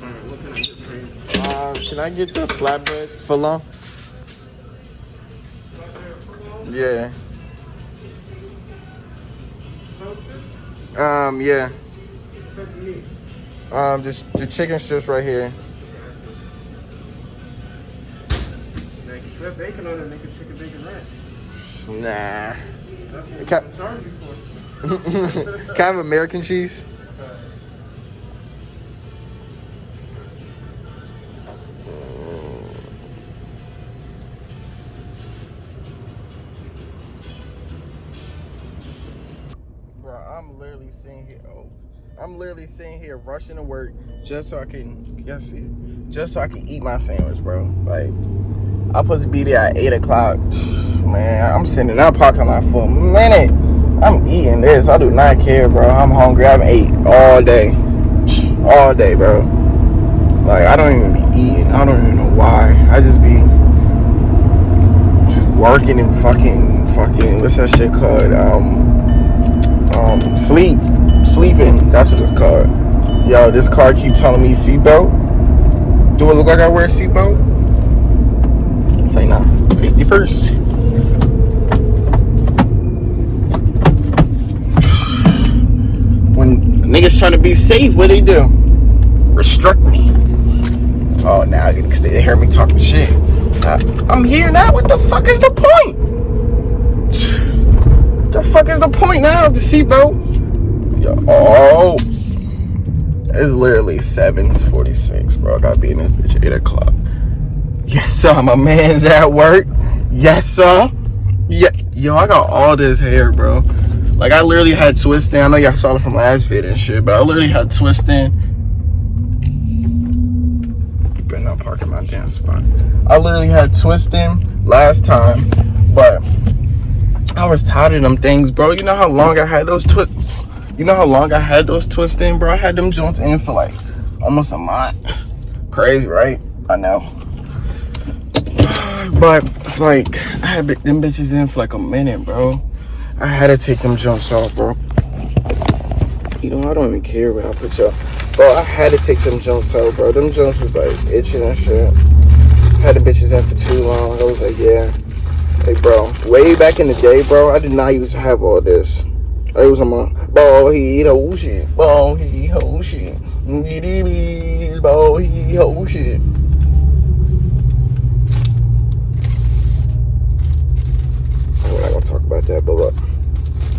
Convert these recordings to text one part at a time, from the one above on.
What can I get for you? Can I get the flatbread for long? Yeah. Yeah. Just the chicken strips right here. Now, you put bacon on it, make a chicken bacon ranch. Nah. That's Can, what I'm charging for. can I have American cheese? Bro, I'm literally sitting here. I'm literally sitting here rushing to work just so I can. Y'all see it? Just so I can eat my sandwich, bro. Like, I'm supposed to be there at 8 o'clock. Man, I'm sitting in that parking lot for a minute. I'm eating this. I do not care, bro. I'm hungry. I haven't ate all day. All day, bro. Like, I don't even be eating. I don't even know why. I just be just working and fucking, what's that shit called? Sleeping. That's what it's called. Yo, this car keep telling me seatbelt. Do it look like I wear a seatbelt? Say nah. Safety first. When niggas trying to be safe, what they do? Restrict me. Oh, now because they hear me talking shit. I'm here now. What the fuck is the point? The fuck is the point now of the seatbelt? Yo, oh, it's literally 7:46, bro. I gotta be in this bitch at 8 o'clock. Yes, sir. My man's at work. Yes, sir. Yeah, yo, I got all this hair, bro. Like, I literally had twisting. I know y'all saw it from last video and shit, but I literally had twisting. You better not park in my damn spot. I literally had twisting last time, but I was tired of them things, bro. You know how long I had those twisting, bro? I had them joints in for like almost a month. Crazy, right? I know. But it's like, I had them bitches in for like a minute, bro. I had to take them joints off, bro. You know, I don't even care when I put y'all. Bro, I had to take them joints out, bro. Them joints was like itching and shit. Had the bitches in for too long. I was like, yeah. Like, bro, way back in the day, bro, I did not used to have all this. I was on my ball, he ho shit. Ball, he ho shit. Ball, he ho shit. We're not gonna talk about that, but look,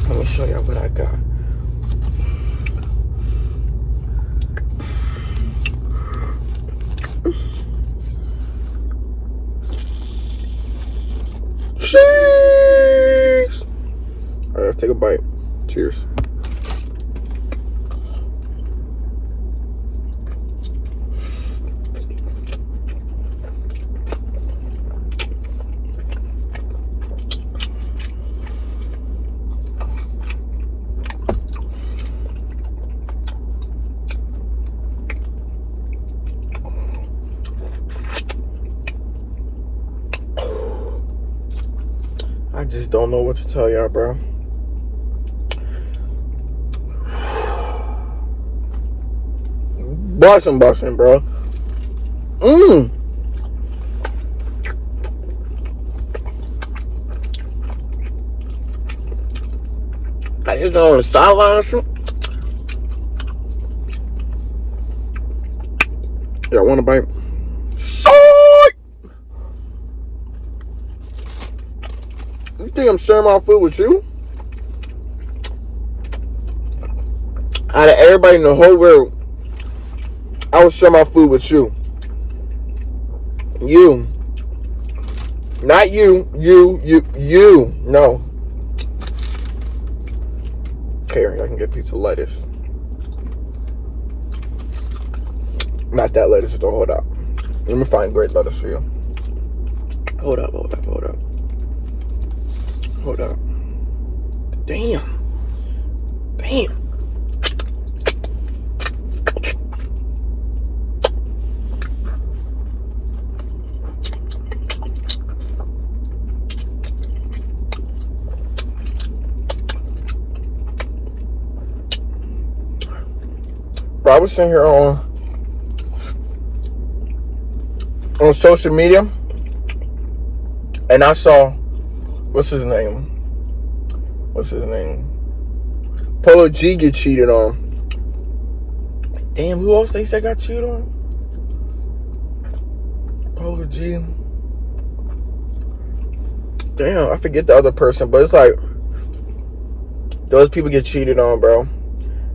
let me show y'all what I got. Cheese! Alright, let's take a bite. Cheers. I just don't know what to tell y'all, bro. Bussin', bro. Like, it's on the sideline or something. Y'all want a bite? You think I'm sharing my food with you? Out of everybody in the whole world, I would share my food with you. You. Not you. You. No. Here, I can get a piece of lettuce. Not that lettuce, though. Hold up. Let me find great lettuce for you. Hold up. Damn. Bro, I was sitting here on on social media, and I saw what's his name? Polo G get cheated on. Damn, who else they said got cheated on? Polo G. Damn, I forget the other person, but it's like those people get cheated on, bro,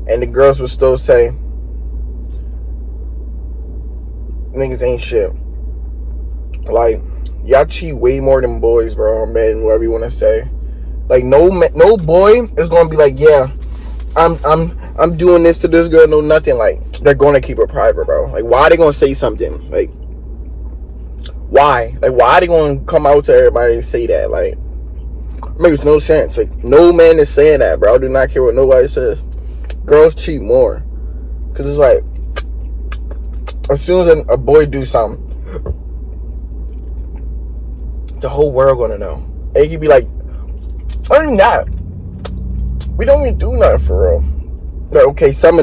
and the girls would still say niggas ain't shit. Like, y'all cheat way more than boys, bro, or men, whatever you want to say. Like, no boy is gonna be like, yeah, I'm doing this to this girl, no nothing. Like, they're gonna keep it private, bro. Like, why are they gonna say something? Like, why? Like, why are they gonna come out to everybody and say that? Like, it makes no sense. Like, no man is saying that, bro. I do not care what nobody says. Girls cheat more, cause it's like, as soon as a boy do something, the whole world gonna know. It could be like, other than that, we don't even do nothing for real. Like, okay, some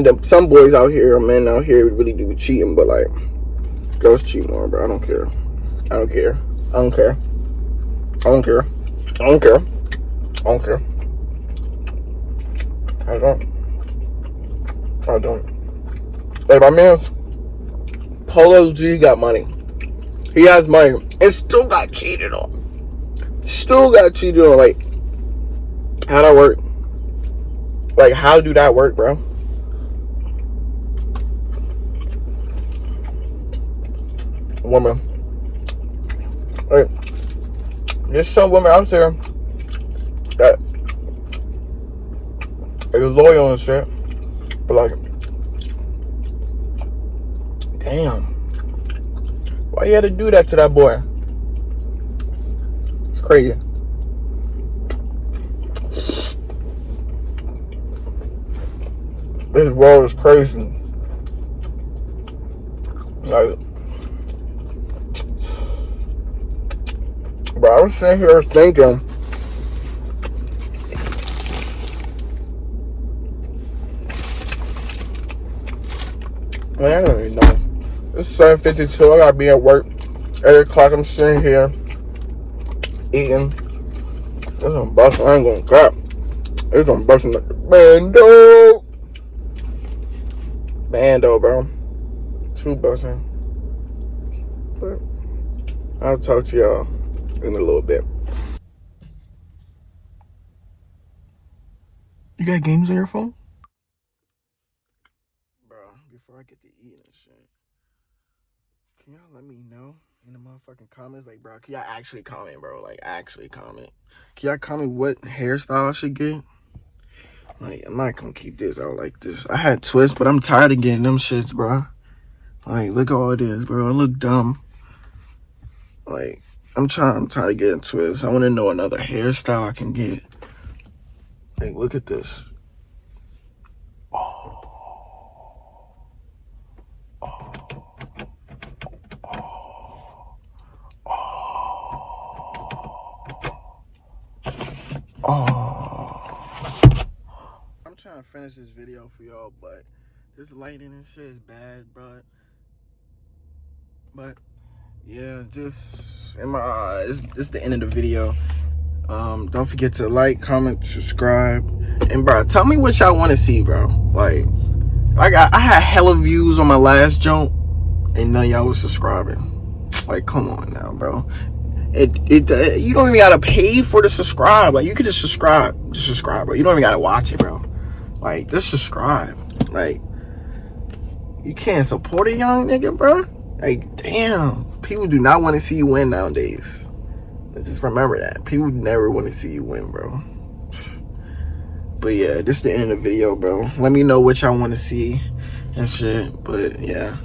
boys out here, men out here really do cheating, but like, girls cheat more, bro. I don't care. I don't care. I don't care. I don't care. I don't care. I don't care. I don't. Like, my man's Polo G got money. He has money and still got cheated on. Like, how that work? Like, how do that work, bro? Woman. Like, there's some women out there that are loyal and shit, but like, damn, why you had to do that to that boy? It's crazy. This world is crazy. Like, bro, I was sitting here thinking, man, I don't even know. It's 7:52. I gotta be at work. 8 o'clock. I'm sitting here eating. This on busting. I ain't gonna crap. It's on busting like the bando, bro. 2 busting. But I'll talk to y'all in a little bit. You got games on your phone? Bro, before I get to eating and shit, can y'all let me know in the motherfucking comments? Like, bro, can y'all actually comment, bro? Like, actually comment. Can y'all comment what hairstyle I should get? Like, I'm not gonna keep this out like this. I had twists, but I'm tired of getting them shits, bro. Like, look at all this, bro. I look dumb. Like, I'm tired of getting twists. I want to know another hairstyle I can get. Like, look at this. I'm trying to finish this video for y'all, but this lighting and shit is bad, but yeah, just in my eyes, it's the end of the video. Don't forget to like, comment, subscribe, and bro, tell me what y'all want to see, bro. Like, I had hella views on my last jump, and none of y'all was subscribing. Like, come on now, bro. You don't even gotta pay for the subscribe. Like, you could just subscribe, bro. You don't even gotta watch it, bro. Like, just subscribe. Like, you can't support a young nigga, bro. Like, damn, people do not want to see you win nowadays. Just remember that. People never want to see you win, bro. But yeah, this is the end of the video, bro. Let me know what y'all want to see and shit. But yeah.